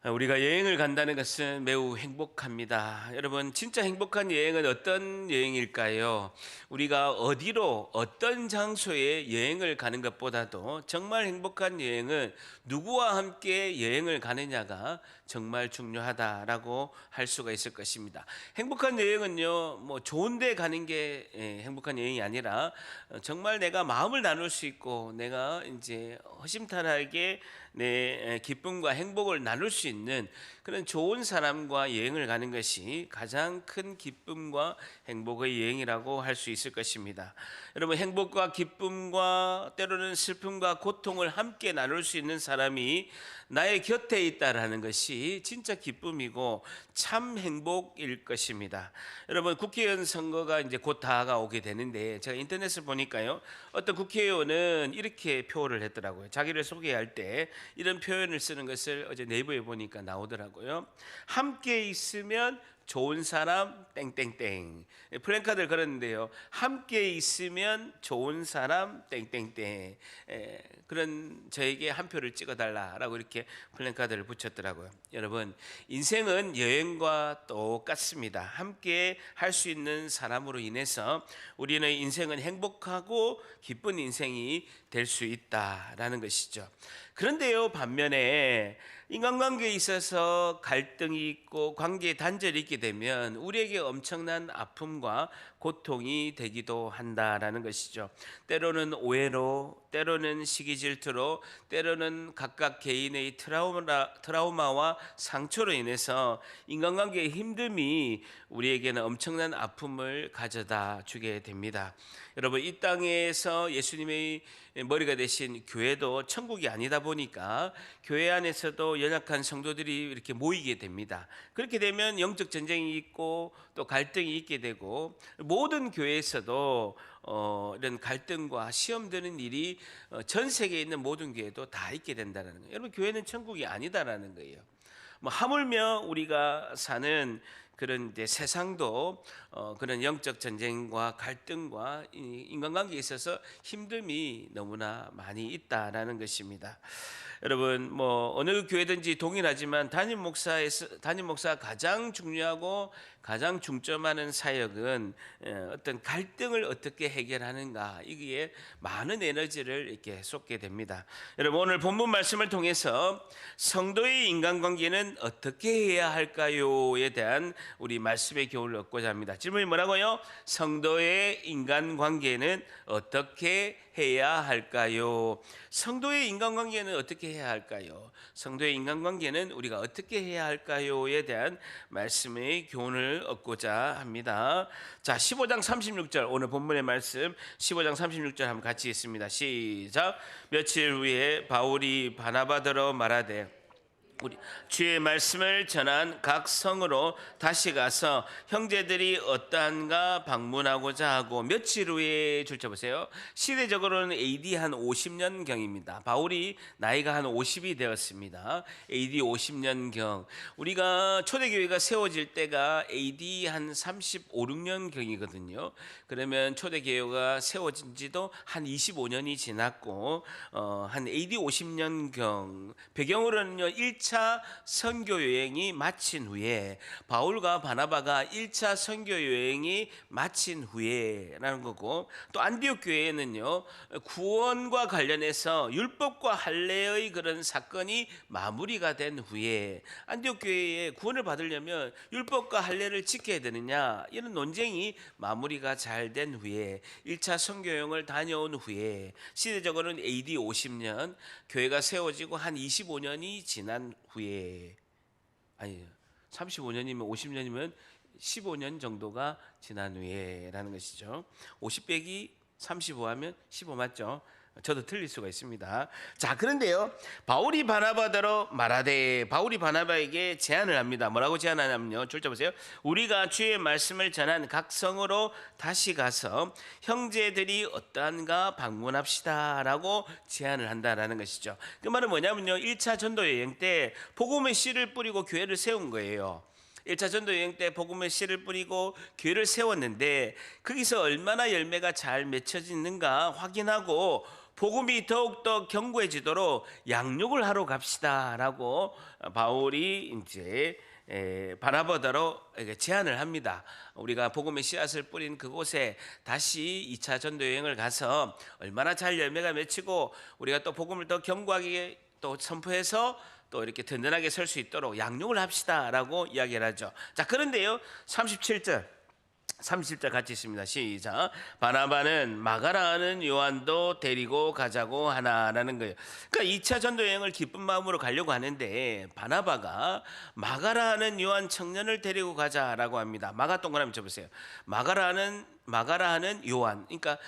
우리가 여행을 간다는 것은 매우 행복합니다. 여러분, 진짜 행복한 여행은 어떤 여행일까요? 우리가 어디로, 어떤 장소에 여행을 가는 것보다도 정말 행복한 여행은 누구와 함께 여행을 가느냐가 정말 중요하다라고 할 수가 있을 것입니다. 행복한 여행은요, 뭐 좋은 데 가는 게 행복한 여행이 아니라 정말 내가 마음을 나눌 수 있고 내가 이제 허심탄회하게 내 기쁨과 행복을 나눌 수 있는 그런 좋은 사람과 여행을 가는 것이 가장 큰 기쁨과 행복의 여행이라고 할 수 있을 것입니다. 여러분, 행복과 기쁨과 때로는 슬픔과 고통을 함께 나눌 수 있는 사람이 나의 곁에 있다라는 것이 진짜 기쁨이고 참 행복일 것입니다. 여러분, 국회의원 선거가 이제 곧 다가오게 되는데 제가 인터넷을 보니까요, 어떤 국회의원은 이렇게 표를 했더라고요. 자기를 소개할 때 이런 표현을 쓰는 것을 어제 네이버에 보니까 나오더라고요. 함께 있으면 좋은 사람 땡땡땡. 플랜카드를 걸었는데요, 함께 있으면 좋은 사람 땡땡땡. 그런 저에게 한 표를 찍어달라라고 이렇게 플랜카드를 붙였더라고요. 여러분, 인생은 여행과 똑같습니다. 함께 할 수 있는 사람으로 인해서 우리는 인생은 행복하고 기쁜 인생이 될 수 있다라는 것이죠. 그런데요, 반면에 인간관계에 있어서 갈등이 있고 관계에 단절이 있게 되면 우리에게 엄청난 아픔과 고통이 되기도 한다라는 것이죠. 때로는 오해로, 때로는 시기 질투로, 때로는 각각 개인의 트라우마와 상처로 인해서 인간관계의 힘듦이 우리에게는 엄청난 아픔을 가져다 주게 됩니다. 여러분, 이 땅에서 예수님의 머리가 되신 교회도 천국이 아니다 보니까 교회 안에서도 연약한 성도들이 이렇게 모이게 됩니다. 그렇게 되면 영적 전쟁이 있고 또 갈등이 있게 되고, 모든 교회에서도 이런 갈등과 시험 드는 일이 전 세계에 있는 모든 교회도 다 있게 된다는 거예요. 여러분, 교회는 천국이 아니다라는 거예요. 뭐 하물며 우리가 사는 그런 이제 세상도 그런 영적 전쟁과 갈등과 인간관계에 있어서 힘듦이 너무나 많이 있다라는 것입니다. 여러분, 뭐 어느 교회든지 동일하지만 담임 목사가 가장 중요하고 가장 중점하는 사역은 어떤 갈등을 어떻게 해결하는가, 이게 많은 에너지를 이렇게 쏟게 됩니다. 여러분, 오늘 본문 말씀을 통해서 성도의 인간관계는 어떻게 해야 할까요에 대한 우리 말씀의 교훈을 얻고자 합니다. 질문이 뭐라고요? 성도의 인간관계는 어떻게 해야 할까요? 성도의 인간관계는 어떻게 해야 할까요? 성도의 인간관계는 우리가 어떻게 해야 할까요에 대한 말씀의 교훈을 얻고자 합니다. 자, 15장 36절, 오늘 본문의 말씀 15장 36절 한번 같이 읽습니다. 시작. 며칠 후에 바울이 바나바더러 말하되 우리 주의 말씀을 전한 각 성으로 다시 가서 형제들이 어떠한가 방문하고자 하고, 며칠 후에 줄쳐 보세요. 시대적으로는 AD 한 50년경입니다. 바울이 나이가 한 50이 되었습니다. AD 50년경. 우리가 초대교회가 세워질 때가 AD 한 35, 6년경이거든요. 그러면 초대교회가 세워진 지도 한 25년이 지났고, 한 AD 50년경. 배경으로는요, 1차 선교 여행이 마친 후에, 바울과 바나바가 1차 선교 여행이 마친 후에라는 거고, 또 안디옥 교회에는요, 구원과 관련해서 율법과 할례의 그런 사건이 마무리가 된 후에, 안디옥 교회에 구원을 받으려면 율법과 할례를 지켜야 되느냐, 이런 논쟁이 마무리가 잘 된 후에 1차 선교 여행을 다녀온 후에, 시대적으로는 AD 50년, 교회가 세워지고 한 25년이 지난 후에, 아니 35년이면 50년이면 15년 정도가 지난 후에라는 것이죠. 50 빼기 35 하면 15 맞죠? 저도 틀릴 수가 있습니다. 자, 그런데요, 바울이 바나바더러 말하되, 바울이 바나바에게 제안을 합니다. 뭐라고 제안하냐면요, 줄자 보세요. 우리가 주의 말씀을 전한 각 성으로 다시 가서 형제들이 어떠한가 방문합시다 라고 제안을 한다라는 것이죠. 그 말은 뭐냐면요, 1차 전도 여행 때 복음의 씨를 뿌리고 교회를 세운 거예요. 1차 전도 여행 때 복음의 씨를 뿌리고 교회를 세웠는데, 거기서 얼마나 열매가 잘 맺혀지는가 확인하고 복음이 더욱더 견고해지도록 양육을 하러 갑시다라고 바울이 이제 바나바로 제안을 합니다. 우리가 복음의 씨앗을 뿌린 그곳에 다시 2차 전도 여행을 가서 얼마나 잘 열매가 맺히고 우리가 또 복음을 더 견고하게 또 선포해서 또 이렇게 든든하게 설 수 있도록 양육을 합시다라고 이야기를 하죠. 자, 그런데요, 37절 같이 있습니다. 시작. 바나바는 마가라 하는 요한도 데리고 가자고 하나라는 거예요. 그러니까 2차 전도 여행을 기쁜 마음으로 가려고 하는데 마가가 마가라 하는 요한 청년을 데리고 가자라고 합니다. 마가 동그라미 쳐보세요. 마가라 하는 요한. 그러니까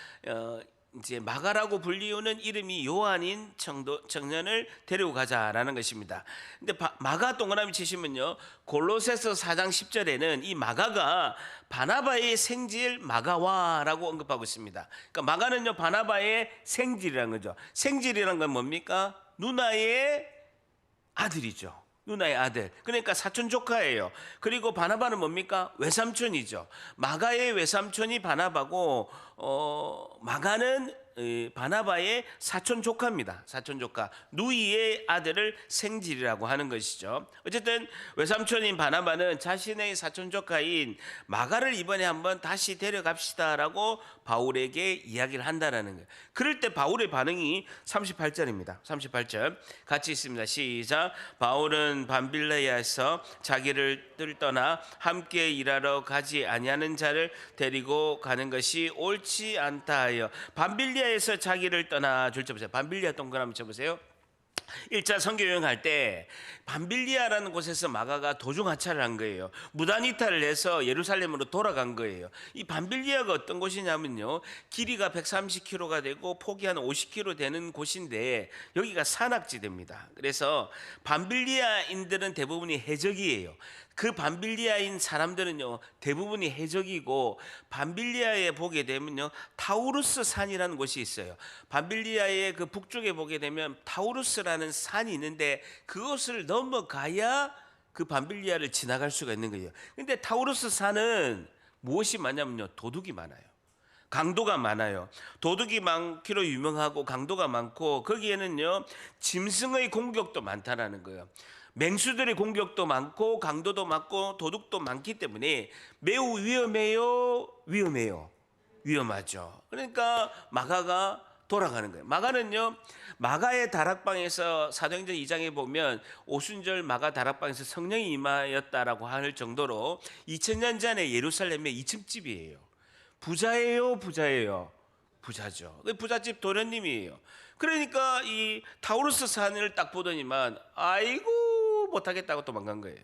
이제 마가라고 불리우는 이름이 요한인 청년을 데리고 가자라는 것입니다. 근데 마가 동그라미 치시면요, 골로새서 4장 10절에는 이 마가가 바나바의 생질 마가와라고 언급하고 있습니다. 그러니까 마가는요, 바나바의 생질이라는 거죠. 생질이란 건 뭡니까? 누나의 아들이죠. 누나의 아들. 그러니까 사촌 조카예요. 그리고 바나바는 뭡니까? 외삼촌이죠. 마가의 외삼촌이 바나바고 마가는 바나바의 사촌 조카입니다. 사촌 조카. 누이의 아들을 생질이라고 하는 것이죠. 어쨌든 외삼촌인 바나바는 자신의 사촌 조카인 마가를 이번에 한번 다시 데려갑시다라고 바울에게 이야기를 한다라는 거예요. 그럴 때 바울의 반응이 38절입니다. 38절 같이 있습니다. 시작. 바울은 밤빌레야에서 자기를 떠나 함께 일하러 가지 아니하는 자를 데리고 가는 것이 옳지 않다 하여 밤빌리아에서 자기를 떠나 줄쳐 보세요. 밤빌리아 동그라미 쳐보세요. 1차 선교 여행할 때 밤빌리아라는 곳에서 마가가 도중 하차를 한 거예요. 무단 이탈을 해서 예루살렘으로 돌아간 거예요. 이 밤빌리아가 어떤 곳이냐면요, 길이가 130km가 되고 폭이 한 50km 되는 곳인데 여기가 산악지대입니다. 그래서 밤빌리아인들은 대부분이 해적이에요. 그 밤빌리아인 사람들은요, 대부분이 해적이고, 밤빌리아에 보게 되면요, 타우루스 산이라는 곳이 있어요. 밤빌리아의 그 북쪽에 보게 되면 타우루스라는 산이 있는데 그것을 넘어가야 그 밤빌리아를 지나갈 수가 있는 거예요. 근데 타우루스 산은 무엇이 많냐면요, 도둑이 많아요. 강도가 많아요. 도둑이 많기로 유명하고 강도가 많고, 거기에는요, 짐승의 공격도 많다라는 거예요. 맹수들의 공격도 많고 강도도 많고 도둑도 많기 때문에 매우 위험해요. 위험하죠. 그러니까 마가가 돌아가는 거예요. 마가는요, 마가의 다락방에서 사도행전 2장에 보면 오순절 마가 다락방에서 성령이 임하였다라고 할 정도로 2000년 전에 예루살렘의 2층 집이에요. 부자예요. 부자죠. 부잣집 도련님이에요. 그러니까 이 타우루스 산을 딱 보더니만 아이고 못하겠다고 도망간 거예요.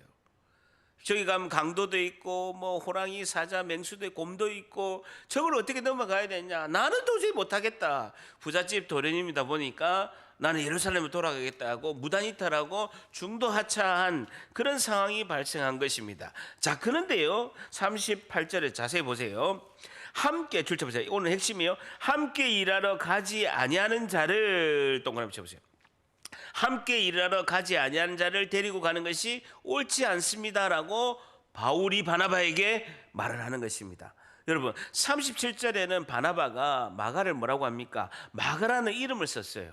저기 가면 강도도 있고 뭐 호랑이, 사자, 맹수도 있고 곰도 있고 저걸 어떻게 넘어가야 되냐. 나는 도저히 못하겠다. 부잣집 도련님이다 보니까 나는 예루살렘으로 돌아가겠다고 무단이탈하고 중도 하차한 그런 상황이 발생한 것입니다. 자, 그런데요, 38절에 자세히 보세요. 함께 줄쳐보세요. 오늘 핵심이요, 함께 일하러 가지 아니하는 자를 동그라미 쳐보세요. 함께 일하러 가지 아니하는 자를 데리고 가는 것이 옳지 않습니다라고 바울이 바나바에게 말을 하는 것입니다. 여러분, 37절에는 바나바가 마가를 뭐라고 합니까? 마가라는 이름을 썼어요.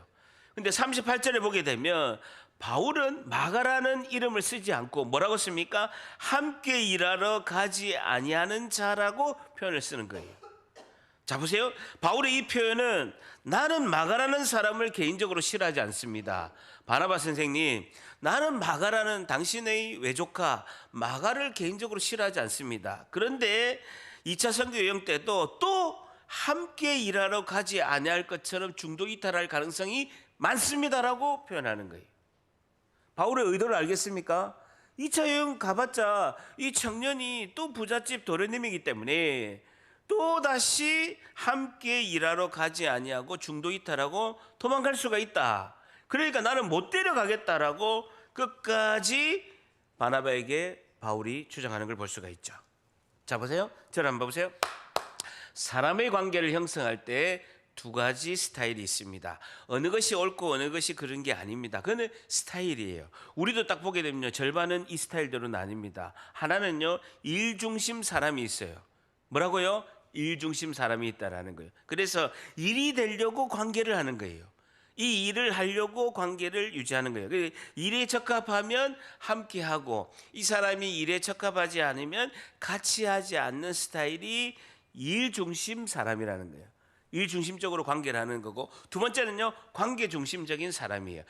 근데 38절에 보게 되면 바울은 마가라는 이름을 쓰지 않고 뭐라고 씁니까? 함께 일하러 가지 아니하는 자라고 표현을 쓰는 거예요. 자, 보세요. 바울의 이 표현은 나는 마가라는 사람을 개인적으로 싫어하지 않습니다. 바나바 선생님, 나는 마가라는 당신의 외조카 마가를 개인적으로 싫어하지 않습니다. 그런데 2차 선교 여행 때도 또 함께 일하러 가지 아니할 것처럼 중도 이탈할 가능성이 많습니다라고 표현하는 거예요. 바울의 의도를 알겠습니까? 2차 여행 가봤자 이 청년이 또 부잣집 도련님이기 때문에 또다시 함께 일하러 가지 아니하고 중도 이탈하고 도망갈 수가 있다. 그러니까 나는 못 데려가겠다라고 끝까지 바나바에게 바울이 주장하는 걸 볼 수가 있죠. 자, 보세요. 저를 한번 보세요. 사람의 관계를 형성할 때 두 가지 스타일이 있습니다. 어느 것이 옳고 어느 것이 그런 게 아닙니다. 그건 스타일이에요. 우리도 딱 보게 되면 절반은 이 스타일대로 나뉩니다. 하나는요, 일 중심 사람이 있어요. 뭐라고요? 일 중심 사람이 있다라는 거예요. 그래서 일이 되려고 관계를 하는 거예요. 이 일을 하려고 관계를 유지하는 거예요. 일에 적합하면 함께 하고, 이 사람이 일에 적합하지 않으면 같이 하지 않는 스타일이 일 중심 사람이라는 거예요. 일 중심적으로 관계를 하는 거고, 두 번째는요, 관계 중심적인 사람이에요.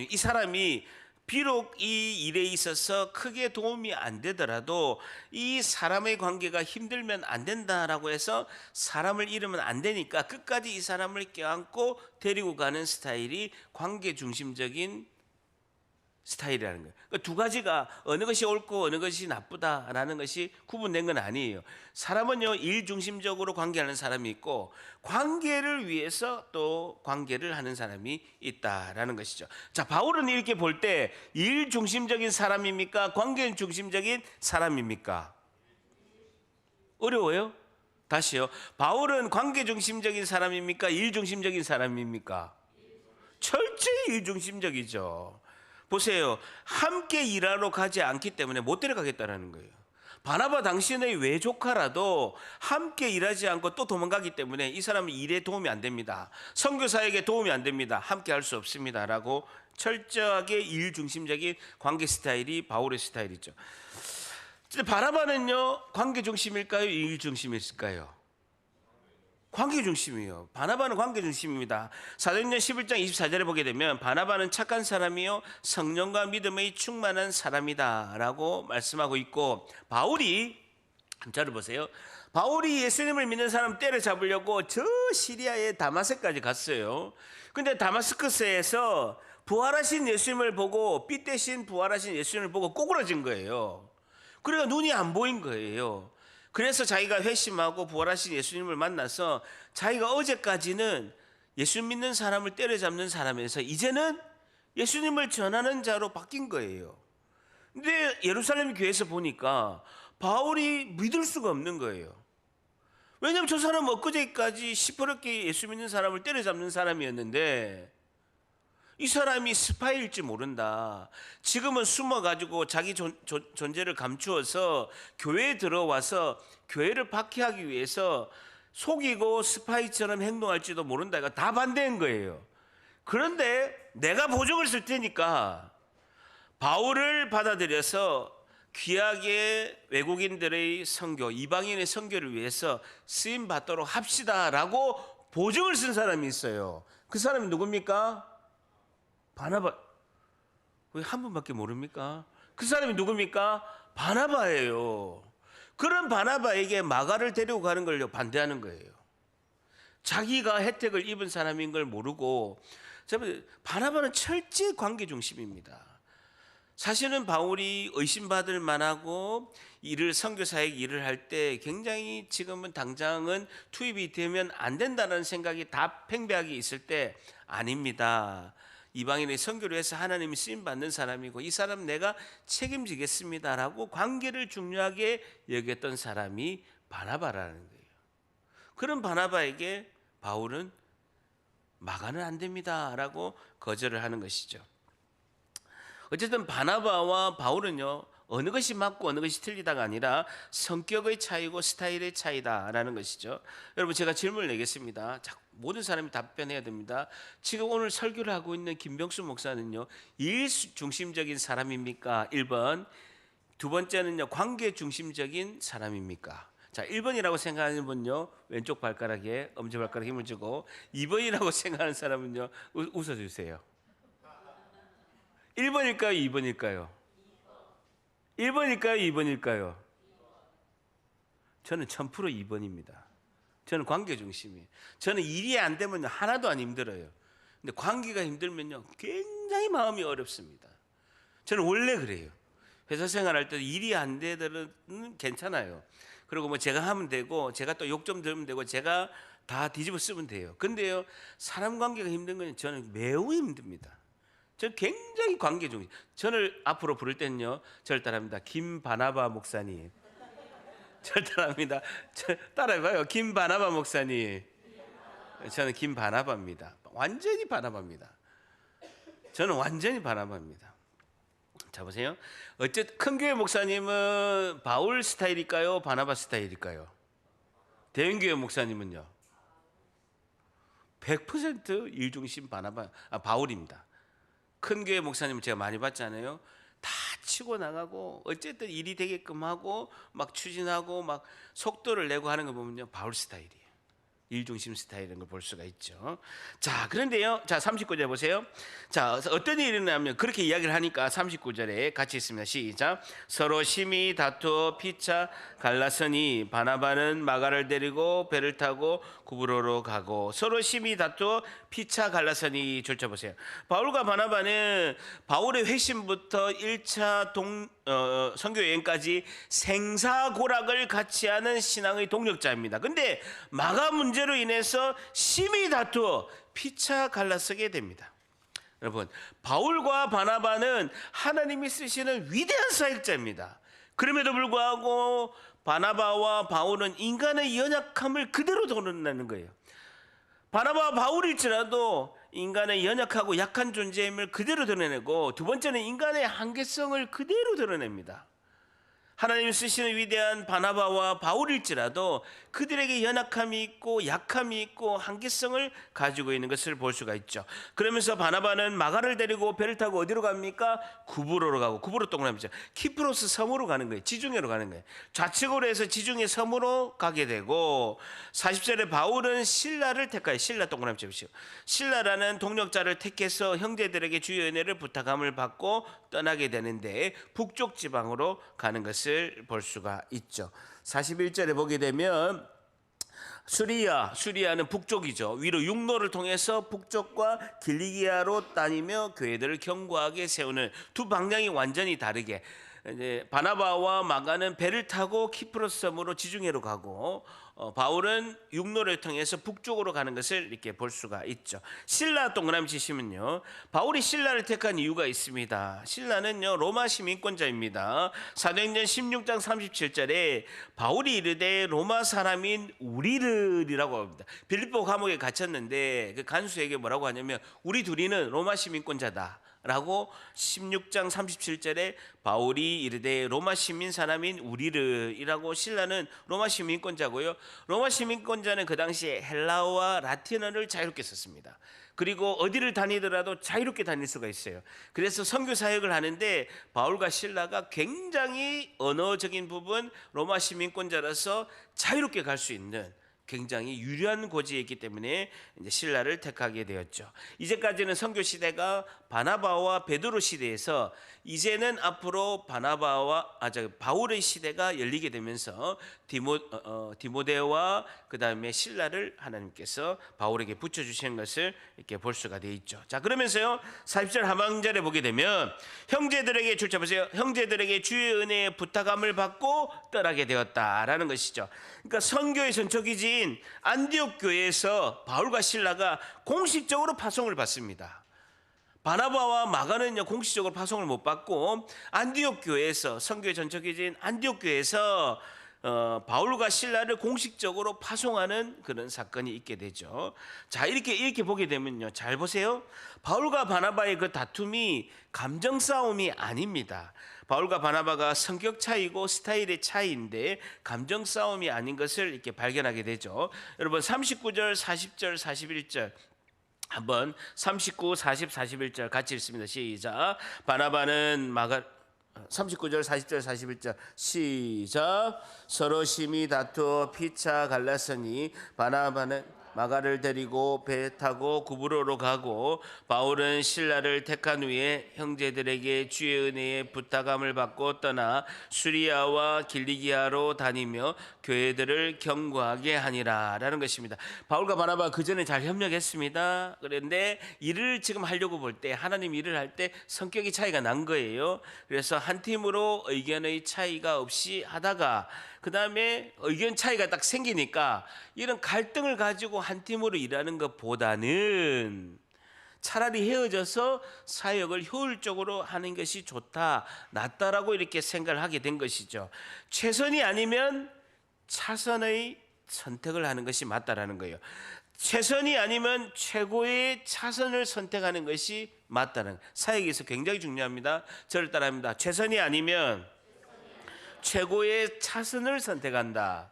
이 사람이 비록 이 일에 있어서 크게 도움이 안 되더라도 이 사람의 관계가 힘들면 안 된다라고 해서 사람을 잃으면 안 되니까 끝까지 이 사람을 껴안고 데리고 가는 스타일이 관계 중심적인 스타일이라는 거예요. 그러니까 두 가지가 어느 것이 옳고 어느 것이 나쁘다라는 것이 구분된 건 아니에요. 사람은요, 일 중심적으로 관계하는 사람이 있고 관계를 위해서 또 관계를 하는 사람이 있다라는 것이죠. 자, 바울은 이렇게 볼 때 일 중심적인 사람입니까? 관계 중심적인 사람입니까? 어려워요? 다시요. 바울은 관계 중심적인 사람입니까? 일 중심적인 사람입니까? 철저히 일 중심적이죠. 보세요. 함께 일하러 가지 않기 때문에 못 데려가겠다는 거예요. 바나바 당신의 외조카라도 함께 일하지 않고 또 도망가기 때문에 이 사람은 일에 도움이 안 됩니다. 선교사에게 도움이 안 됩니다. 함께 할 수 없습니다라고 철저하게 일 중심적인 관계 스타일이 바울의 스타일이죠. 바나바는요, 관계 중심일까요? 일 중심일까요? 관계 중심이에요. 바나바는 관계 중심입니다. 사도행전 11장 24절에 보게 되면 바나바는 착한 사람이요 성령과 믿음의 충만한 사람이다라고 말씀하고 있고, 바울이 한자를 보세요. 바울이 예수님을 믿는 사람 때려잡으려고 저 시리아의 다마스까지 갔어요. 근데 다마스커스에서 부활하신 예수님을 보고, 피 대신 부활하신 예수님을 보고 꼬꾸라진 거예요. 그러니까 눈이 안 보인 거예요. 그래서 자기가 회심하고 부활하신 예수님을 만나서 자기가 어제까지는 예수 믿는 사람을 때려잡는 사람에서 이제는 예수님을 전하는 자로 바뀐 거예요. 근데 예루살렘 교회에서 보니까 바울이 믿을 수가 없는 거예요. 왜냐하면 저 사람은 엊그제까지 시퍼렇게 예수 믿는 사람을 때려잡는 사람이었는데 이 사람이 스파이일지 모른다. 지금은 숨어가지고 자기 존재를 감추어서 교회에 들어와서 교회를 박해하기 위해서 속이고 스파이처럼 행동할지도 모른다. 이거 다 반대인 거예요. 그런데 내가 보증을 쓸 테니까 바울을 받아들여서 귀하게 외국인들의 선교, 이방인의 선교를 위해서 쓰임 받도록 합시다라고 보증을 쓴 사람이 있어요. 그 사람이 누굽니까? 바나바. 왜 한 분밖에 모릅니까? 그 사람이 누굽니까? 바나바예요. 그런 바나바에게 마가를 데리고 가는 걸 반대하는 거예요. 자기가 혜택을 입은 사람인 걸 모르고. 바나바는 철저히 관계 중심입니다. 사실은 바울이 의심받을 만하고 선교사에게 일을 할 때 굉장히 지금은 당장은 투입이 되면 안 된다는 생각이 다 팽배하게 있을 때 아닙니다. 이방인의 선교를 해서 하나님이 쓰임 받는 사람이고 이 사람 내가 책임지겠습니다라고 관계를 중요하게 여겼던 사람이 바나바라는 거예요. 그런 바나바에게 바울은 마가는 안 됩니다라고 거절을 하는 것이죠. 어쨌든 바나바와 바울은요, 어느 것이 맞고 어느 것이 틀리다가 아니라 성격의 차이고 스타일의 차이다라는 것이죠. 여러분, 제가 질문을 내겠습니다. 모든 사람이 답변해야 됩니다. 지금 오늘 설교를 하고 있는 김병수 목사는요, 일 중심적인 사람입니까? 1번. 두 번째는요, 관계 중심적인 사람입니까? 자, 1번이라고 생각하는 분요, 왼쪽 발가락에 엄지발가락에 힘을 주고, 2번이라고 생각하는 사람은요, 웃어주세요. 1번일까요? 2번일까요? 1번일까요? 2번일까요? 저는 1000% 2번입니다. 저는 관계 중심이에요. 저는 일이 안 되면 하나도 안 힘들어요. 근데 관계가 힘들면요, 굉장히 마음이 어렵습니다. 저는 원래 그래요. 회사 생활할 때 일이 안 되더라도 괜찮아요. 그리고 뭐 제가 하면 되고, 제가 또 욕 좀 들으면 되고, 제가 다 뒤집어 쓰면 돼요. 근데요, 사람 관계가 힘든 건 저는 매우 힘듭니다. 저는 굉장히 관계 중심. 저를 앞으로 부를 때는요, 저를 따라합니다. 김바나바 목사님. 저를 따라합니다. 따라해봐요. 김바나바 목사님. 저는 김바나바입니다. 완전히 바나바입니다. 저는 완전히 바나바입니다. 자, 보세요. 어쨌든 큰 교회 목사님은 바울 스타일일까요? 바나바 스타일일까요? 대형교회 목사님은요 100% 일중심 바울입니다. 큰 교회 목사님은 제가 많이 봤잖아요. 다 치고 나가고 어쨌든 일이 되게끔 하고 막 추진하고 막 속도를 내고 하는 거 보면요 바울 스타일이에요. 일중심 스타일인 걸 볼 수가 있죠. 자, 그런데요. 자, 39절 보세요. 자, 어떤 일이 일어나면 그렇게 이야기를 하니까 39절에 같이 있습니다. 시작. 서로 심히 다투어 피차 갈라서니 바나바는 마가를 데리고 배를 타고 구브로로 가고 서로 심히 다투어 피차 갈라서니 줄쳐 보세요. 바울과 바나바는 바울의 회심부터 1차 선교 여행까지 생사고락을 같이 하는 신앙의 동력자입니다. 근데 마가 문제로 인해서 심히 다투어 피차 갈라서게 됩니다. 여러분, 바울과 바나바는 하나님이 쓰시는 위대한 사역자입니다. 그럼에도 불구하고 바나바와 바울은 인간의 연약함을 그대로 드러내는 거예요. 바나바와 바울일지라도 인간의 연약하고 약한 존재임을 그대로 드러내고, 두 번째는 인간의 한계성을 그대로 드러냅니다. 하나님이 쓰시는 위대한 바나바와 바울일지라도 그들에게 연약함이 있고 약함이 있고 한계성을 가지고 있는 것을 볼 수가 있죠. 그러면서 바나바는 마가를 데리고 배를 타고 어디로 갑니까? 구브로로 가고, 구브로 동그라미죠. 키프로스 섬으로 가는 거예요. 지중해로 가는 거예요. 좌측으로 해서 지중해 섬으로 가게 되고, 40절에 바울은 신라를 택하여, 신라 동그라미 쳐보시오. 신라라는 동력자를 택해서 형제들에게 주의 은혜를 부탁함을 받고 떠나게 되는데 북쪽 지방으로 가는 것을 볼 수가 있죠. 41절에 보게 되면 수리아는 북쪽이죠. 위로 육로를 통해서 북쪽과 길리기아로 다니며 교회들을 견고하게 세우는, 두 방향이 완전히 다르게, 이제 바나바와 마가는 배를 타고 키프로스 섬으로 지중해로 가고, 바울은 육로를 통해서 북쪽으로 가는 것을 이렇게 볼 수가 있죠. 신라 동그라미 치시면요, 바울이 신라를 택한 이유가 있습니다. 신라는요 로마 시민권자입니다. 사도행전 16장 37절에 바울이 이르되 로마 사람인 우리를이라고 합니다. 빌립보 감옥에 갇혔는데 그 간수에게 뭐라고 하냐면 우리 둘이는 로마 시민권자다 라고 16장 37절에 바울이 이르되 로마 시민 사람인 우리를이라고, 신라는 로마 시민권자고요. 로마 시민권자는 그 당시에 헬라어와 라틴어를 자유롭게 썼습니다. 그리고 어디를 다니더라도 자유롭게 다닐 수가 있어요. 그래서 선교 사역을 하는데 바울과 신라가 굉장히 언어적인 부분 로마 시민권자라서 자유롭게 갈 수 있는 굉장히 유리한 고지에 있기 때문에 이제 신라를 택하게 되었죠. 이제까지는 선교 시대가 바나바와 베드로 시대에서, 이제는 앞으로 바울의 시대가 열리게 되면서 디모데와 그 다음에 신라를 하나님께서 바울에게 붙여주시는 것을 이렇게 볼 수가 되어 있죠. 자, 그러면서요 40절 하반절에 보게 되면 형제들에게, 줄쳐 보세요. 형제들에게 주의 은혜의 부탁함을 받고 떠나게 되었다라는 것이죠. 그러니까 선교의 전초기지인 안디옥 교회에서 바울과 신라가 공식적으로 파송을 받습니다. 바나바와 마가는요 공식적으로 파송을 못 받고, 안디옥 교회에서, 선교의 전초기지인 안디옥 교회에서 바울과 신라를 공식적으로 파송하는 그런 사건이 있게 되죠. 자, 이렇게 보게 되면요, 잘 보세요. 바울과 바나바의 그 다툼이 감정 싸움이 아닙니다. 바울과 바나바가 성격 차이고 스타일의 차이인데 감정 싸움이 아닌 것을 이렇게 발견하게 되죠. 여러분 39절, 40절, 41절 한번 39, 40, 41절 같이 읽습니다. 시작. 바나바는 39절, 40절, 41절 시작. 서로 심히 다투어 피차 갈라서니 바나바는 마가를 데리고 배 타고 구브로로 가고 바울은 신라를 택한 후에 형제들에게 주의 은혜의 부탁함을 받고 떠나 수리아와 길리기아로 다니며 교회들을 견고하게 하니라 라는 것입니다. 바울과 바나바가 그 전에 잘 협력했습니다. 그런데 일을 지금 하려고 볼 때, 하나님 일을 할 때 성격이 차이가 난 거예요. 그래서 한 팀으로 의견의 차이가 없이 하다가 그 다음에 의견 차이가 딱 생기니까 이런 갈등을 가지고 한 팀으로 일하는 것보다는 차라리 헤어져서 사역을 효율적으로 하는 것이 좋다, 낫다라고 이렇게 생각을 하게 된 것이죠. 최선이 아니면 차선의 선택을 하는 것이 맞다라는 거예요. 최선이 아니면 최고의 차선을 선택하는 것이 맞다는 거예요. 사역에서 굉장히 중요합니다. 저를 따라합니다. 최선이 아니면 최고의 차선을 선택한다.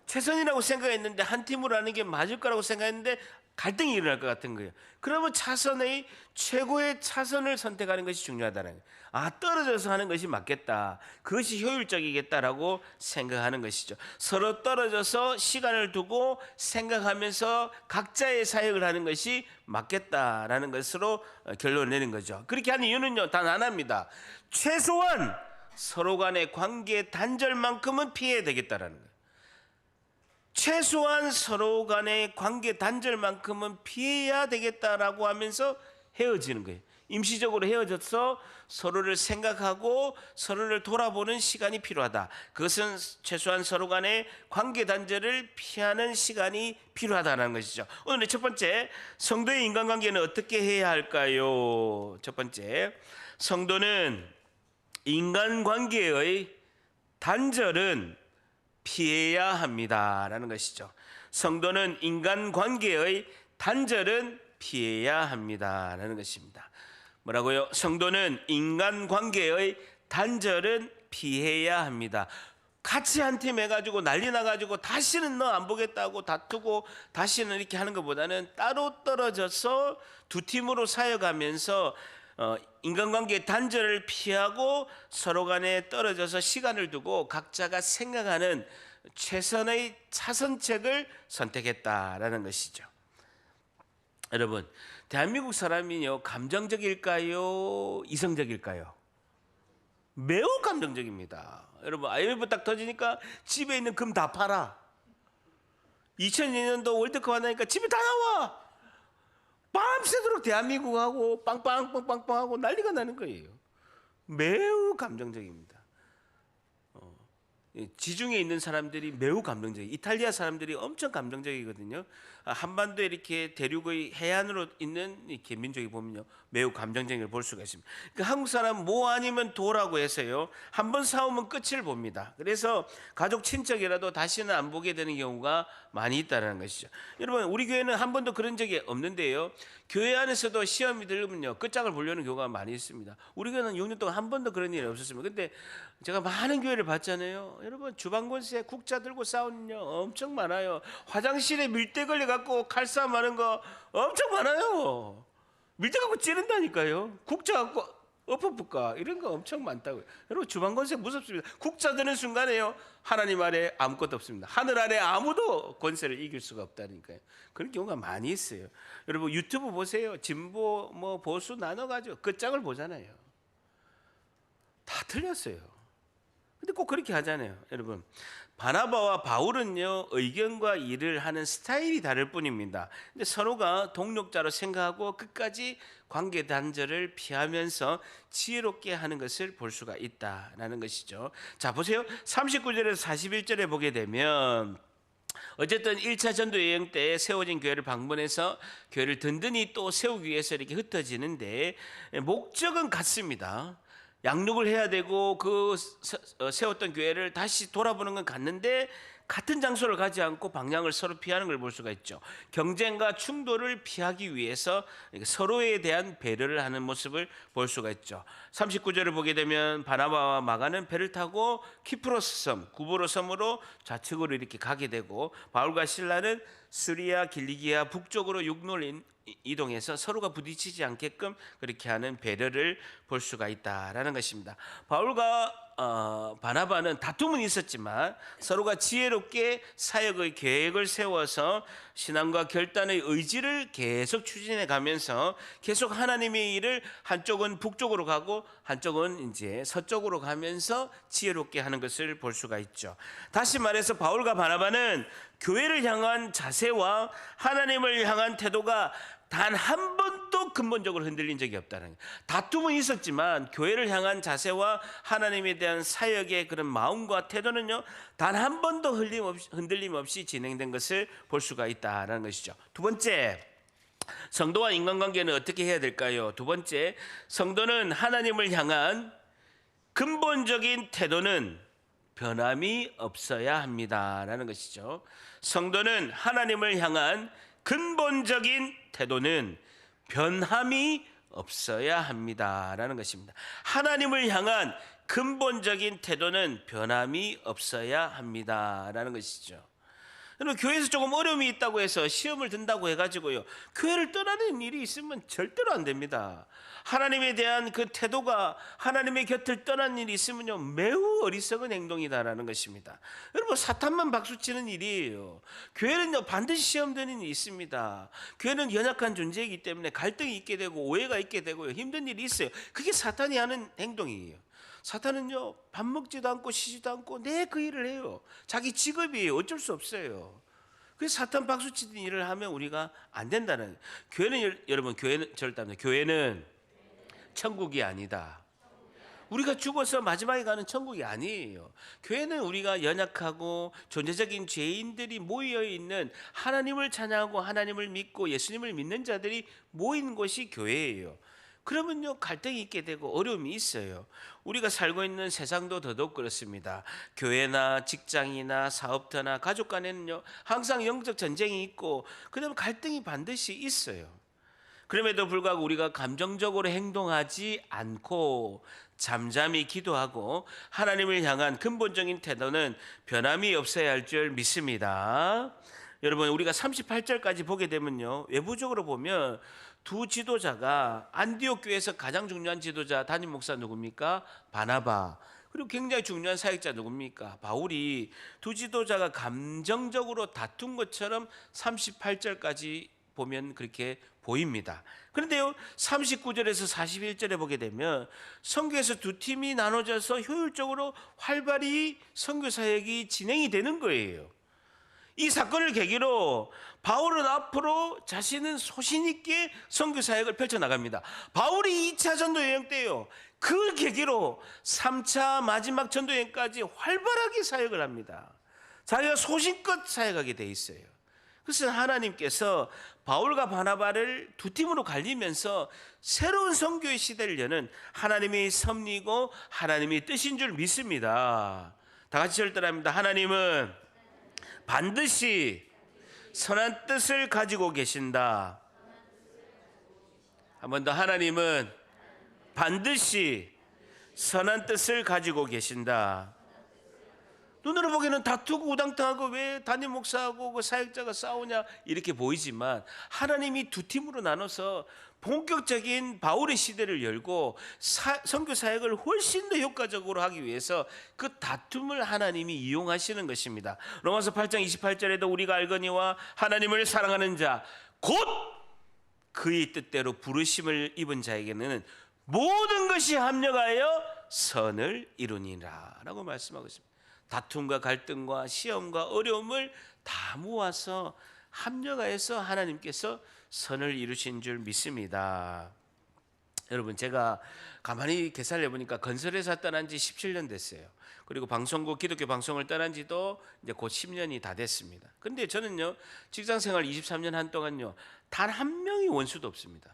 최선이라고 생각했는데 한 팀으로 하는 게 맞을 거라고 생각했는데 갈등이 일어날 것 같은 거예요. 그러면 차선의 최고의 차선을 선택하는 것이 중요하다는 거예요. 떨어져서 하는 것이 맞겠다. 그것이 효율적이겠다라고 생각하는 것이죠. 서로 떨어져서 시간을 두고 생각하면서 각자의 사역을 하는 것이 맞겠다라는 것으로 결론을 내는 거죠. 그렇게 하는 이유는요, 단 하나입니다. 최소한 서로 간의 관계 단절만큼은 피해야 되겠다라는 거예요. 최소한 서로 간의 관계 단절만큼은 피해야 되겠다라고 하면서 헤어지는 거예요. 임시적으로 헤어져서 서로를 생각하고 서로를 돌아보는 시간이 필요하다. 그것은 최소한 서로 간의 관계 단절을 피하는 시간이 필요하다는 것이죠. 오늘의 첫 번째, 성도의 인간관계는 어떻게 해야 할까요? 첫 번째, 성도는 인간관계의 단절은 피해야 합니다라는 것이죠. 성도는 인간관계의 단절은 피해야 합니다라는 것입니다. 뭐라고요? 성도는 인간관계의 단절은 피해야 합니다. 같이 한 팀 해가지고 난리 나가지고 다시는 너 안 보겠다고 다투고 다시는 이렇게 하는 것보다는 따로 떨어져서 두 팀으로 사역하면서 인간관계 단절을 피하고 서로 간에 떨어져서 시간을 두고 각자가 생각하는 최선의 차선책을 선택했다라는 것이죠. 여러분, 대한민국 사람이요, 감정적일까요? 이성적일까요? 매우 감정적입니다. 여러분, IMF 딱 터지니까 집에 있는 금 다 팔아. 2002년도 월드컵 하니까 집에 다 나와. 밤새도록 대한민국하고 빵빵빵빵빵하고 난리가 나는 거예요. 매우 감정적입니다. 지중해 있는 사람들이 매우 감정적이에요. 이탈리아 사람들이 엄청 감정적이거든요. 한반도에 이렇게 대륙의 해안으로 있는 이렇게 민족이 보면요, 매우 감정적인 걸 볼 수가 있습니다. 그러니까 한국 사람 뭐 아니면 도라고 해서요, 한번 싸우면 끝을 봅니다. 그래서 가족 친척이라도 다시는 안 보게 되는 경우가 많이 있다는 것이죠. 여러분, 우리 교회는 한 번도 그런 적이 없는데요, 교회 안에서도 시험이 들면요, 끝장을 보려는 경우가 많이 있습니다. 우리 교회는 6년 동안 한 번도 그런 일이 없었습니다. 근데 제가 많은 교회를 봤잖아요. 여러분, 주방권세 국자 들고 싸우는 요 엄청 많아요. 화장실에 밀대 걸려 갖고 칼싸움하는 거 엄청 많아요. 밀대 갖고 찌른다니까요. 국자 갖고 엎어볼까 이런 거 엄청 많다고요. 여러분, 주방권세 무섭습니다. 국자 드는 순간에요, 하나님 아래 아무것도 없습니다. 하늘 아래 아무도 권세를 이길 수가 없다니까요. 그런 경우가 많이 있어요. 여러분, 유튜브 보세요. 진보 뭐 보수 나눠가지고 끝장을 보잖아요. 다 틀렸어요. 근데 꼭 그렇게 하잖아요. 여러분, 바나바와 바울은요, 의견과 일을 하는 스타일이 다를 뿐입니다. 근데 서로가 동력자로 생각하고 끝까지 관계 단절을 피하면서 지혜롭게 하는 것을 볼 수가 있다라는 것이죠. 자, 보세요. 39절에서 41절에 보게 되면, 어쨌든 1차 전도 여행 때 세워진 교회를 방문해서 교회를 든든히 또 세우기 위해서 이렇게 흩어지는데, 목적은 같습니다. 양육을 해야 되고 그 세웠던 교회를 다시 돌아보는 건 같는데, 같은 장소를 가지 않고 방향을 서로 피하는 걸 볼 수가 있죠. 경쟁과 충돌을 피하기 위해서 서로에 대한 배려를 하는 모습을 볼 수가 있죠. 39절을 보게 되면 바나바와 마가는 배를 타고 키프로스 섬, 구브로 섬으로 좌측으로 이렇게 가게 되고, 바울과 실라는 수리아 길리기아 북쪽으로 육로를 이동해서 서로가 부딪히지 않게끔 그렇게 하는 배려를 볼 수가 있다라는 것입니다. 바울과 바나바는 다툼은 있었지만 서로가 지혜롭게 사역의 계획을 세워서 신앙과 결단의 의지를 계속 추진해 가면서 계속 하나님의 일을 한쪽은 북쪽으로 가고 한쪽은 이제 서쪽으로 가면서 지혜롭게 하는 것을 볼 수가 있죠. 다시 말해서 바울과 바나바는 교회를 향한 자세와 하나님을 향한 태도가 단 한 번도 근본적으로 흔들린 적이 없다는 거예요. 다툼은 있었지만 교회를 향한 자세와 하나님에 대한 사역의 그런 마음과 태도는요, 단 한 번도 흔들림 없이 진행된 것을 볼 수가 있다는 것이죠. 두 번째, 성도와 인간관계는 어떻게 해야 될까요? 두 번째, 성도는 하나님을 향한 근본적인 태도는 변함이 없어야 합니다라는 것이죠. 성도는 하나님을 향한 근본적인 태도는 변함이 없어야 합니다라는 것입니다. 하나님을 향한 근본적인 태도는 변함이 없어야 합니다라는 것이죠. 여러분, 교회에서 조금 어려움이 있다고 해서 시험을 든다고 해가지고요, 교회를 떠나는 일이 있으면 절대로 안 됩니다. 하나님에 대한 그 태도가 하나님의 곁을 떠난 일이 있으면요, 매우 어리석은 행동이다라는 것입니다. 여러분, 사탄만 박수치는 일이에요. 교회는요, 반드시 시험 드는 일이 있습니다. 교회는 연약한 존재이기 때문에 갈등이 있게 되고 오해가 있게 되고요, 힘든 일이 있어요. 그게 사탄이 하는 행동이에요. 사탄은요, 밥 먹지도 않고 쉬지도 않고 내 그 일을 해요. 자기 직업이에요. 어쩔 수 없어요. 그래서 사탄 박수치는 일을 하면 우리가 안 된다는. 교회는, 여러분, 교회는 절대 교회는 천국이 아니다. 우리가 죽어서 마지막에 가는 천국이 아니에요. 교회는 우리가 연약하고 존재적인 죄인들이 모여 있는, 하나님을 찬양하고 하나님을 믿고 예수님을 믿는 자들이 모인 곳이 교회예요. 그러면요, 갈등이 있게 되고 어려움이 있어요. 우리가 살고 있는 세상도 더더욱 그렇습니다. 교회나 직장이나 사업터나 가족 간에는요, 항상 영적 전쟁이 있고 그다음에 갈등이 반드시 있어요. 그럼에도 불구하고 우리가 감정적으로 행동하지 않고 잠잠히 기도하고 하나님을 향한 근본적인 태도는 변함이 없어야 할 줄 믿습니다. 여러분, 우리가 38절까지 보게 되면요, 외부적으로 보면 두 지도자가, 안디옥 교회에서 가장 중요한 지도자 담임 목사 누굽니까? 바나바. 그리고 굉장히 중요한 사역자 누굽니까? 바울이, 두 지도자가 감정적으로 다툰 것처럼 38절까지 보면 그렇게 보입니다. 그런데요, 39절에서 41절에 보게 되면 선교에서 두 팀이 나눠져서 효율적으로 활발히 선교 사역이 진행이 되는 거예요. 이 사건을 계기로 바울은 앞으로 자신은 소신 있게 선교 사역을 펼쳐나갑니다. 바울이 2차 전도 여행 때요, 그 계기로 3차 마지막 전도 여행까지 활발하게 사역을 합니다. 자기가 소신껏 사역하게 돼 있어요. 그래서 하나님께서 바울과 바나바를 두 팀으로 갈리면서 새로운 선교의 시대를 여는 하나님의 섭리고 하나님의 뜻인 줄 믿습니다. 다 같이 절대합니다. 하나님은 반드시 선한 뜻을 가지고 계신다. 한 번 더. 하나님은 반드시 선한 뜻을 가지고 계신다. 눈으로 보기에는 다투고 우당탕하고 왜 담임 목사하고 그 사역자가 싸우냐 이렇게 보이지만, 하나님이 두 팀으로 나눠서 본격적인 바울의 시대를 열고 선교 사역을 훨씬 더 효과적으로 하기 위해서 그 다툼을 하나님이 이용하시는 것입니다. 로마서 8장 28절에도 우리가 알거니와 하나님을 사랑하는 자 곧 그의 뜻대로 부르심을 입은 자에게는 모든 것이 합력하여 선을 이루니라 라고 말씀하고 있습니다. 다툼과 갈등과 시험과 어려움을 다 모아서 합력하여서 하나님께서 선을 이루신 줄 믿습니다. 여러분, 제가 가만히 계산을 해보니까 건설회사 떠난 지 17년 됐어요. 그리고 방송국, 기독교 방송을 떠난 지도 이제 곧 10년이 다 됐습니다. 근데 저는요, 직장생활 23년 한 동안요, 단 한 명의 원수도 없습니다.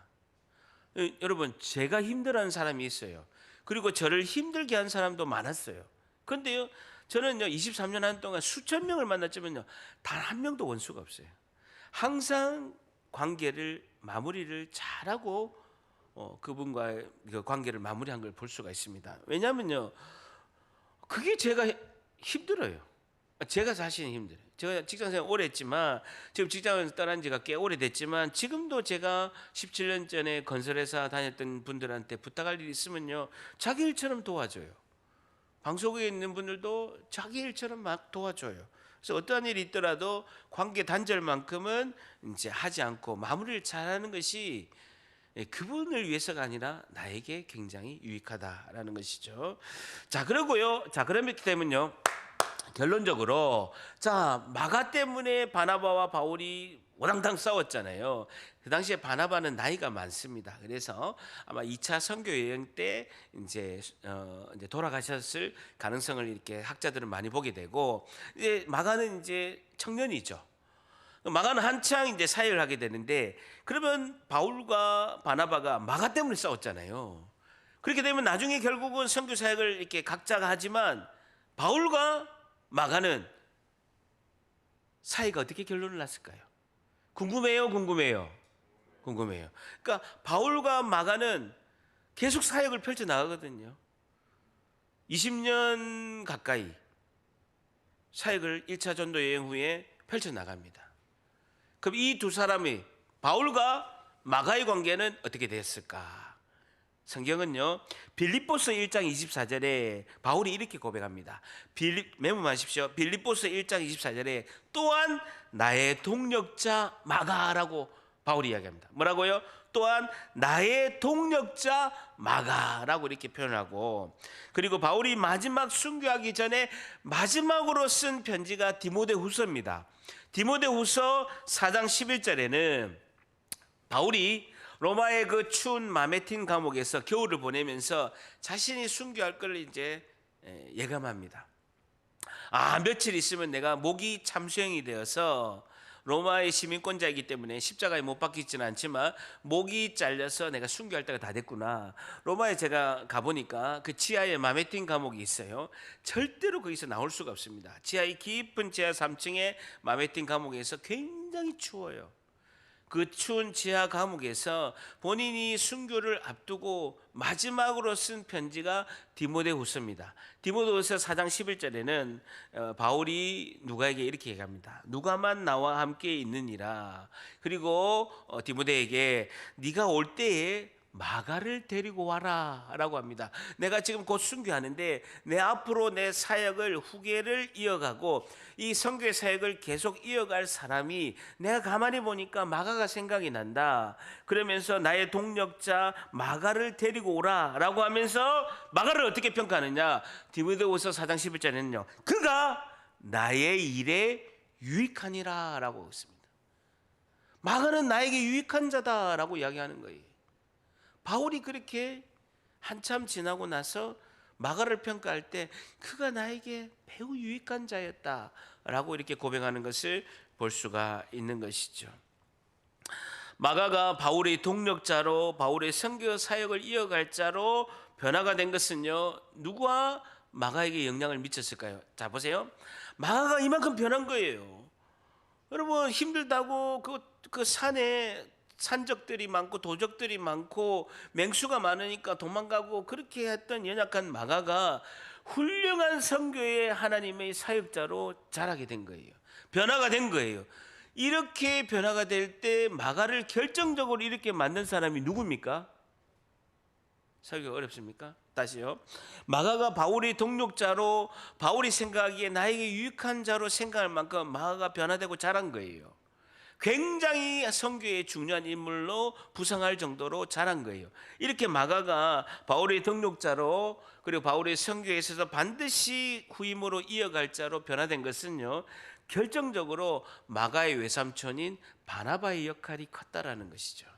여러분, 제가 힘들어하는 사람이 있어요. 그리고 저를 힘들게 한 사람도 많았어요. 근데요, 저는요, 23년 한 동안 수천 명을 만났지만요, 단 한 명도 원수가 없어요. 항상 관계를 마무리를 잘하고 그분과의 그 관계를 마무리한 걸 볼 수가 있습니다. 왜냐하면요, 그게 제가 힘들어요. 제가 자신이 힘들어요. 제가 직장생활 오래 했지만, 지금 직장을 떠난 지가 꽤 오래됐지만, 지금도 제가 17년 전에 건설회사 다녔던 분들한테 부탁할 일이 있으면요, 자기 일처럼 도와줘요. 방송국에 있는 분들도 자기 일처럼 막 도와줘요. 그래서 어떠한 일이 있더라도 관계 단절만큼은 이제 하지 않고 마무리를 잘하는 것이 그분을 위해서가 아니라 나에게 굉장히 유익하다라는 것이죠. 자, 그러고요. 자, 그렇기 때문에요, 결론적으로, 자, 마가 때문에 바나바와 바울이 오당당 싸웠잖아요. 그 당시에 바나바는 나이가 많습니다. 그래서 아마 2차 선교 여행 때 이제 돌아가셨을 가능성을 이렇게 학자들은 많이 보게 되고, 이제 마가는 이제 청년이죠. 마가는 한창 이제 사역을 하게 되는데, 그러면 바울과 바나바가 마가 때문에 싸웠잖아요. 그렇게 되면 나중에 결국은 선교 사역을 이렇게 각자가 하지만 바울과 마가는 사이가 어떻게 결론을 났을까요? 궁금해요, 궁금해요, 궁금해요. 그러니까 바울과 마가는 계속 사역을 펼쳐 나가거든요. 20년 가까이 사역을 1차 전도 여행 후에 펼쳐나갑니다. 그럼 이 두 사람이 바울과 마가의 관계는 어떻게 됐을까? 성경은요, 빌립보서 1장 24절에 바울이 이렇게 고백합니다. 메모하십시오. 빌립보서 1장 24절에 또한 나의 동력자 마가라고 바울이 이야기합니다. 뭐라고요? 또한 나의 동력자 마가라고 이렇게 표현하고, 그리고 바울이 마지막 순교하기 전에 마지막으로 쓴 편지가 디모데후서입니다. 디모데후서 4장 11절에는 바울이 로마의 그 추운 마메틴 감옥에서 겨울을 보내면서 자신이 순교할 걸 이제 예감합니다. 며칠 있으면 내가 목이 참수형이 되어서 로마의 시민권자이기 때문에 십자가에 못 박히지는 않지만 목이 잘려서 내가 순교할 때가 다 됐구나. 로마에 제가 가보니까 그 지하에 마메틴 감옥이 있어요. 절대로 거기서 나올 수가 없습니다. 지하의 깊은 지하 3층의 마메틴 감옥에서 굉장히 추워요. 그 추운 지하 감옥에서 본인이 순교를 앞두고 마지막으로 쓴 편지가 디모데후서입니다. 디모데후서 4장 11절에는 바울이 누가에게 이렇게 얘기합니다. 누가만 나와 함께 있느니라. 그리고 디모데에게 네가 올 때에 마가를 데리고 와라 라고 합니다. 내가 지금 곧 순교하는데 내 앞으로 내 사역을 후계를 이어가고 이 선교의 사역을 계속 이어갈 사람이 내가 가만히 보니까 마가가 생각이 난다. 그러면서 나의 동력자 마가를 데리고 오라 라고 하면서 마가를 어떻게 평가하느냐. 디모데후서 4장 11절에는요, 그가 나의 일에 유익하니라 라고 했습니다. 마가는 나에게 유익한 자다 라고 이야기하는 거예요. 바울이 그렇게 한참 지나고 나서 마가를 평가할 때 그가 나에게 매우 유익한 자였다라고 이렇게 고백하는 것을 볼 수가 있는 것이죠. 마가가 바울의 동력자로 바울의 선교 사역을 이어갈 자로 변화가 된 것은요, 누구와 마가에게 영향을 미쳤을까요? 자, 보세요. 마가가 이만큼 변한 거예요. 여러분, 힘들다고 그 산에 산적들이 많고 도적들이 많고 맹수가 많으니까 도망가고 그렇게 했던 연약한 마가가 훌륭한 선교의 하나님의 사역자로 자라게 된 거예요. 변화가 된 거예요. 이렇게 변화가 될 때 마가를 결정적으로 이렇게 만든 사람이 누굽니까? 설교가 어렵습니까? 다시요. 마가가 바울의 동력자로, 바울이 생각하기에 나에게 유익한 자로 생각할 만큼 마가가 변화되고 자란 거예요. 굉장히 선교의 중요한 인물로 부상할 정도로 자란 거예요. 이렇게 마가가 바울의 동력자로, 그리고 바울의 선교에 있어서 반드시 후임으로 이어갈 자로 변화된 것은요, 결정적으로 마가의 외삼촌인 바나바의 역할이 컸다라는 것이죠.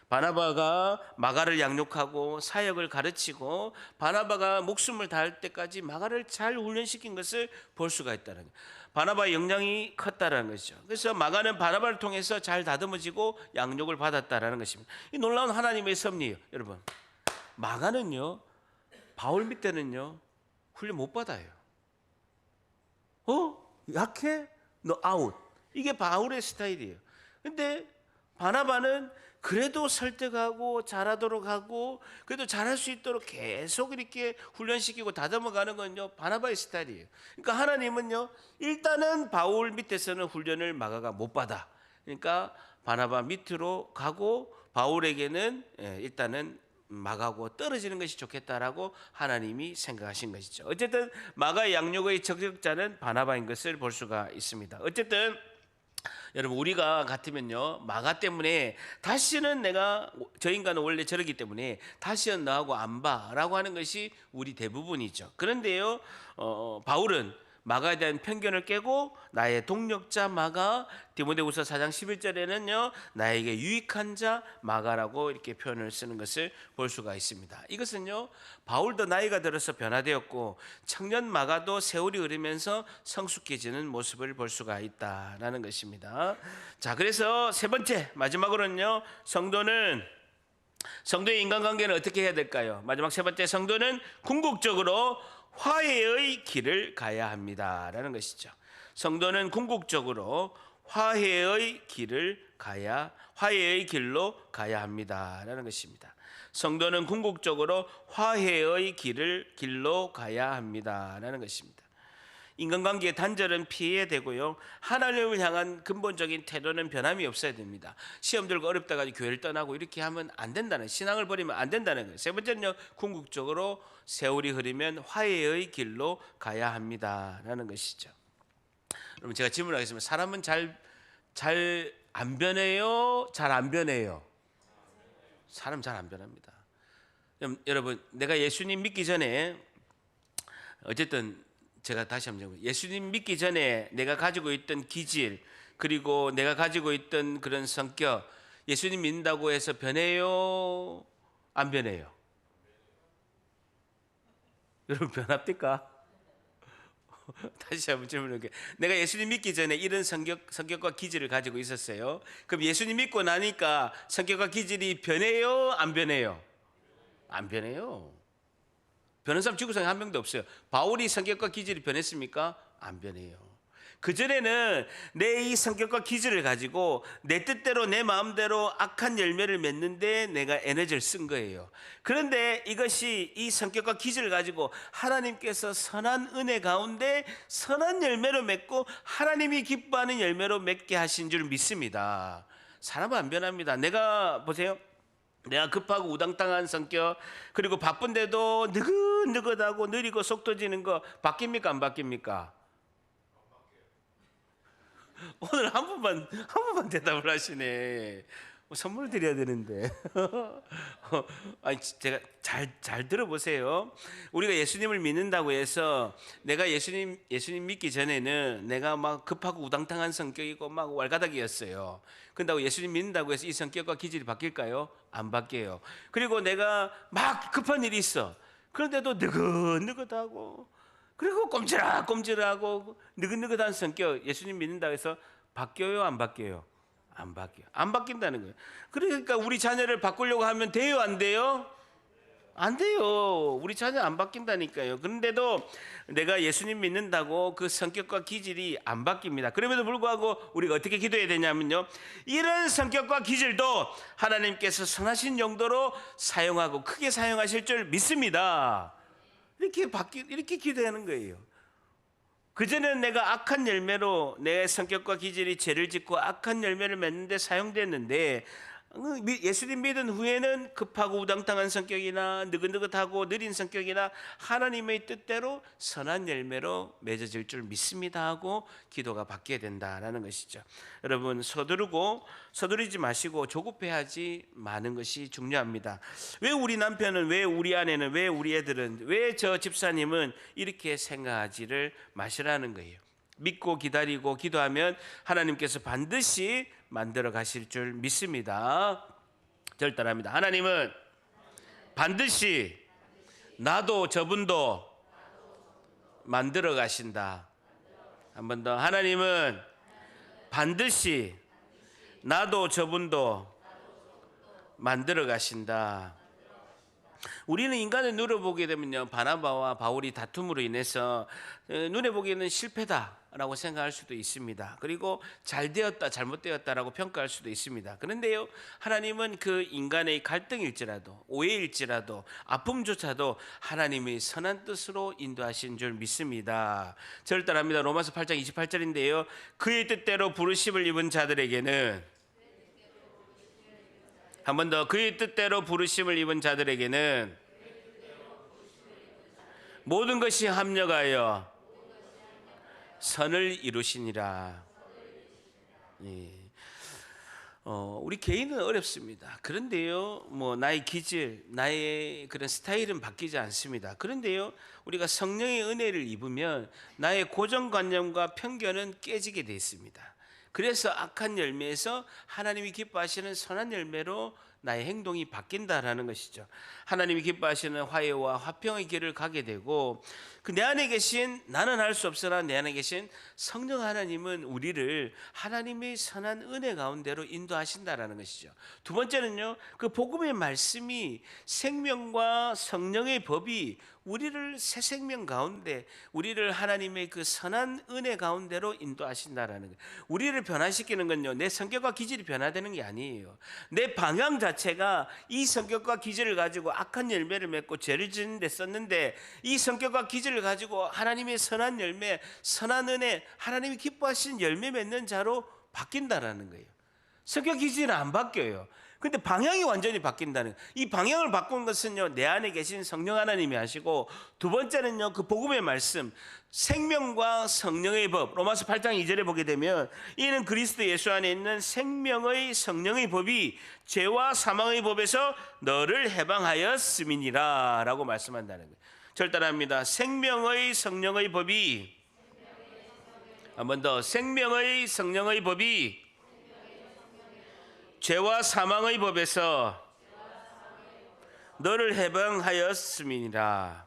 바나바가 마가를 양육하고 사역을 가르치고 바나바가 목숨을 다할 때까지 마가를 잘 훈련시킨 것을 볼 수가 있다는 거예요. 바나바의 영향이 컸다라는 것이죠. 그래서 마가는 바나바를 통해서 잘 다듬어지고 양육을 받았다라는 것입니다. 이 놀라운 하나님의 섭리예요. 여러분, 마가는요, 바울 밑에는요 훈련 못 받아요. 약해? 너 아웃. 이게 바울의 스타일이에요. 근데 바나바는 그래도 설득하고 잘하도록 하고 그래도 잘할 수 있도록 계속 이렇게 훈련시키고 다듬어가는 건요, 바나바의 스타일이에요. 그러니까 하나님은요, 일단은 바울 밑에서는 훈련을 마가가 못 받아. 그러니까 바나바 밑으로 가고 바울에게는 일단은 마가하고 떨어지는 것이 좋겠다라고 하나님이 생각하신 것이죠. 어쨌든 마가의 양육의 적격자는 바나바인 것을 볼 수가 있습니다. 어쨌든 여러분, 우리가 같으면요, 마가 때문에 다시는 저 인간은 원래 저러기 때문에 다시는 너하고 안 봐라고 하는 것이 우리 대부분이죠. 그런데요, 바울은 마가에 대한 편견을 깨고 나의 동력자 마가, 디모데후서 4장 11절에는요 나에게 유익한 자 마가라고 이렇게 표현을 쓰는 것을 볼 수가 있습니다. 이것은요, 바울도 나이가 들어서 변화되었고 청년 마가도 세월이 흐르면서 성숙해지는 모습을 볼 수가 있다라는 것입니다. 자, 그래서 세 번째, 마지막으로는요, 성도의 인간관계는 어떻게 해야 될까요? 마지막 세 번째, 성도는 궁극적으로 화해의 길을 가야 합니다라는 것이죠. 성도는 궁극적으로 화해의 길로 가야 합니다라는 것입니다. 성도는 궁극적으로 화해의 길로 가야 합니다라는 것입니다. 인간관계의 단절은 피해야 되고요. 하나님을 향한 근본적인 태도는 변함이 없어야 됩니다. 시험 들고 어렵다 가지고 교회를 떠나고 이렇게 하면 안 된다는, 신앙을 버리면 안 된다는 거예요. 세 번째는요, 궁극적으로 세월이 흐르면 화해의 길로 가야 합니다라는 것이죠. 여러분, 제가 질문하겠습니다. 사람은 잘 안 변해요? 잘 안 변해요? 사람 잘 안 변합니다. 여러분, 내가 예수님 믿기 전에, 어쨌든 제가 다시 한번 예수님 믿기 전에 내가 가지고 있던 기질, 그리고 내가 가지고 있던 그런 성격, 예수님 믿는다고 해서 변해요? 안 변해요? 여러분, 변합니까? 다시 한번 질문할게요. 내가 예수님 믿기 전에 이런 성격과 기질을 가지고 있었어요. 그럼 예수님 믿고 나니까 성격과 기질이 변해요? 안 변해요? 안 변해요. 변한 사람 지구상에 한 명도 없어요. 바울이 성격과 기질이 변했습니까? 안 변해요. 그전에는 내 이 성격과 기질을 가지고 내 뜻대로 내 마음대로 악한 열매를 맺는데 내가 에너지를 쓴 거예요. 그런데 이것이 이 성격과 기질을 가지고 하나님께서 선한 은혜 가운데 선한 열매로 맺고 하나님이 기뻐하는 열매로 맺게 하신 줄 믿습니다. 사람은 안 변합니다. 내가 보세요. 내가 급하고 우당탕한 성격, 그리고 바쁜데도 느긋느긋하고 느리고 속도 지는 거 바뀝니까 안 바뀝니까? 오늘 한 번만 대답을 하시네. 선물 드려야 되는데. 아니, 제가 잘 들어보세요. 우리가 예수님을 믿는다고 해서 내가 예수님 믿기 전에는 내가 막 급하고 우당탕한 성격이고 막 왈가닥이었어요. 그런다고 예수님 믿는다고 해서 이 성격과 기질이 바뀔까요? 안 바뀌어요. 그리고 내가 막 급한 일이 있어. 그런데도 느긋느긋하고, 그리고 꼼지락꼼지락하고 느긋느긋한 성격, 예수님 믿는다고 해서 바뀌어요? 안 바뀌어요? 안 바뀌어요. 안 바뀐다는 거예요. 그러니까 우리 자녀를 바꾸려고 하면 돼요? 안 돼요? 안 돼요. 우리 자녀 안 바뀐다니까요. 그런데도 내가 예수님 믿는다고 그 성격과 기질이 안 바뀝니다. 그럼에도 불구하고 우리가 어떻게 기도해야 되냐면요, 이런 성격과 기질도 하나님께서 선하신 용도로 사용하고 크게 사용하실 줄 믿습니다. 이렇게 기도하는 거예요. 그전에는 내가 악한 열매로 내 성격과 기질이 죄를 짓고 악한 열매를 맺는데 사용됐는데, 예수님 믿은 후에는 급하고 우당탕한 성격이나 느긋느긋하고 느린 성격이나 하나님의 뜻대로 선한 열매로 맺어질 줄 믿습니다 하고 기도가 바뀌어야 된다라는 것이죠. 여러분, 서두르지 마시고 조급해하지 마는 것이 중요합니다. 왜 우리 남편은, 왜 우리 아내는, 왜 우리 애들은, 왜 저 집사님은 이렇게 생각하지를 마시라는 거예요. 믿고 기다리고 기도하면 하나님께서 반드시 만들어 가실 줄 믿습니다. 저를 따라합니다. 하나님은 반드시 나도 저분도 만들어 가신다. 한 번 더. 하나님은 반드시 나도 저분도 만들어 가신다. 우리는 인간을 누려보게 되면요, 바나바와 바울이 다툼으로 인해서 눈에 보기에는 실패다라고 생각할 수도 있습니다. 그리고 잘되었다 잘못되었다라고 평가할 수도 있습니다. 그런데요, 하나님은 그 인간의 갈등일지라도 오해일지라도 아픔조차도 하나님의 선한 뜻으로 인도하신 줄 믿습니다. 저를 따라합니다. 로마서 8장 28절인데요 그의 뜻대로 부르심을 입은 자들에게는, 한 번 더, 그의 뜻대로 부르심을 입은 자들에게는 모든 것이 합력하여 선을 이루시니라. 예. 우리 개인은 어렵습니다. 그런데요, 나의 기질, 나의 그런 스타일은 바뀌지 않습니다. 그런데요, 우리가 성령의 은혜를 입으면 나의 고정관념과 편견은 깨지게 되어 있습니다. 그래서 악한 열매에서 하나님이 기뻐하시는 선한 열매로 나의 행동이 바뀐다라는 것이죠. 하나님이 기뻐하시는 화해와 화평의 길을 가게 되고, 그 내 안에 계신, 나는 할 수 없으나 내 안에 계신 성령 하나님은 우리를 하나님의 선한 은혜 가운데로 인도하신다라는 것이죠. 두 번째는요, 그 복음의 말씀이 생명과 성령의 법이 우리를 새 생명 가운데, 우리를 하나님의 그 선한 은혜 가운데로 인도하신다라는 거예요. 우리를 변화시키는 건요, 내 성격과 기질이 변화되는 게 아니에요. 내 방향 자체가 이 성격과 기질을 가지고 악한 열매를 맺고 죄를 짓는 데 썼는데, 이 성격과 기질을 가지고 하나님의 선한 열매, 선한 은혜, 하나님이 기뻐하시는 열매 맺는 자로 바뀐다라는 거예요. 성격 기질은 안 바뀌어요. 근데 방향이 완전히 바뀐다는 거예요. 이 방향을 바꾼 것은요, 내 안에 계신 성령 하나님이 하시고, 두 번째는요, 그 복음의 말씀, 생명과 성령의 법, 로마서 8장 2절에 보게 되면, 이는 그리스도 예수 안에 있는 생명의 성령의 법이 죄와 사망의 법에서 너를 해방하였음이니라 라고 말씀한다는 거예요. 절단합니다. 생명의 성령의 법이, 한 번 더, 생명의 성령의 법이 죄와 사망의 법에서 너를 해방하였음이니라.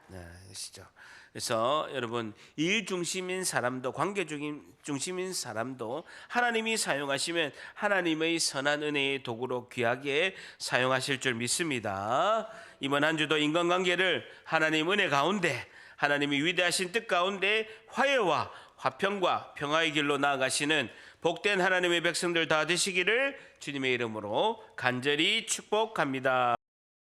네, 아시죠? 그래서 여러분, 일 중심인 사람도, 관계 중심인 사람도 하나님이 사용하시면 하나님의 선한 은혜의 도구로 귀하게 사용하실 줄 믿습니다. 이번 한 주도 인간관계를 하나님 은혜 가운데, 하나님이 위대하신 뜻 가운데 화해와 화평과 평화의 길로 나아가시는 복된 하나님의 백성들 다 되시기를 주님의 이름으로 간절히 축복합니다.